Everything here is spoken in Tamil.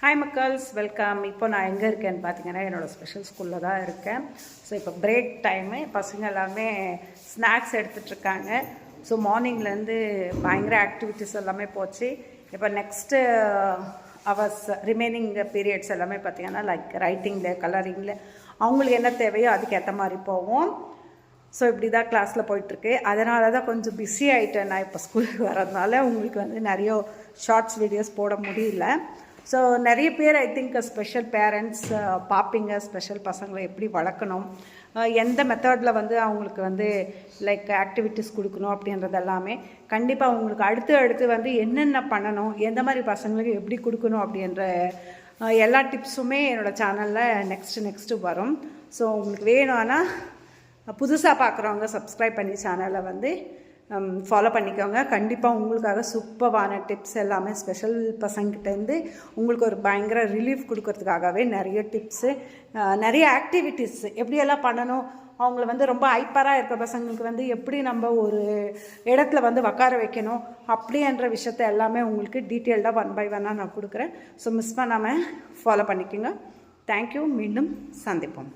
Hi மக்கள்ஸ், welcome. இப்போ நான் எங்கே இருக்கேன்னு பார்த்தீங்கன்னா என்னோடய ஸ்பெஷல் ஸ்கூலில் தான் இருக்கேன். ஸோ இப்போ பிரேக் டைமு, பசங்க எல்லாமே ஸ்நாக்ஸ் எடுத்துகிட்ருக்காங்க. ஸோ மார்னிங்லேருந்து பயங்கர ஆக்டிவிட்டீஸ் எல்லாமே போச்சு. இப்போ நெக்ஸ்ட்டு அவர்ஸ் ரிமைனிங் பீரியட்ஸ் எல்லாமே பார்த்திங்கன்னா லைக் ரைட்டிங்கில், கலரிங்கில் அவங்களுக்கு என்ன தேவையோ அதுக்கேற்ற மாதிரி போவோம். ஸோ இப்படி தான் கிளாஸில் போயிட்டுருக்கு. அதனால தான் கொஞ்சம் பிஸி ஆகிட்டேன். நான் இப்போ ஸ்கூலுக்கு வரதுனால உங்களுக்கு நிறைய ஷார்ட்ஸ் வீடியோஸ் போட முடியல. ஸோ நிறைய பேர் ஐ திங்க் ஸ்பெஷல் பேரண்ட்ஸ் பார்ப்பீங்க, ஸ்பெஷல் பசங்களை எப்படி வளர்க்கணும், எந்த மெத்தடில் அவங்களுக்கு லைக் ஆக்டிவிட்டீஸ் கொடுக்கணும் அப்படின்றது எல்லாமே கண்டிப்பாக அவங்களுக்கு அடுத்து என்னென்ன பண்ணணும், எந்த மாதிரி பசங்களுக்கு எப்படி கொடுக்கணும் அப்படின்ற எல்லா டிப்ஸுமே என்னோடய சேனலில் நெக்ஸ்ட்டு வரும். ஸோ உங்களுக்கு வேணும்னா புதுசாக பார்க்குறவங்க சப்ஸ்கிரைப் பண்ணி சேனலை ஃபாலோ பண்ணிக்கோங்க. கண்டிப்பாக உங்களுக்காக சூப்பரான டிப்ஸ் எல்லாமே ஸ்பெஷல் பசங்கிட்டேருந்து உங்களுக்கு ஒரு பயங்கர ரிலீஃப் கொடுக்கறதுக்காகவே நிறைய டிப்ஸு, நிறைய ஆக்டிவிட்டீஸ் எப்படியெல்லாம் பண்ணணும், அவங்கள ரொம்ப ஹைப்பராக இருக்க பசங்களுக்கு எப்படி நம்ம ஒரு இடத்துல உட்கார வைக்கணும் அப்படின்ற விஷயத்த எல்லாமே உங்களுக்கு டீட்டெயில்டாக 1 by 1 நான் கொடுக்குறேன். ஸோ மிஸ் பண்ணாமல் ஃபாலோ பண்ணிக்கோங்க. தேங்க்யூ. மீண்டும் சந்திப்போம்.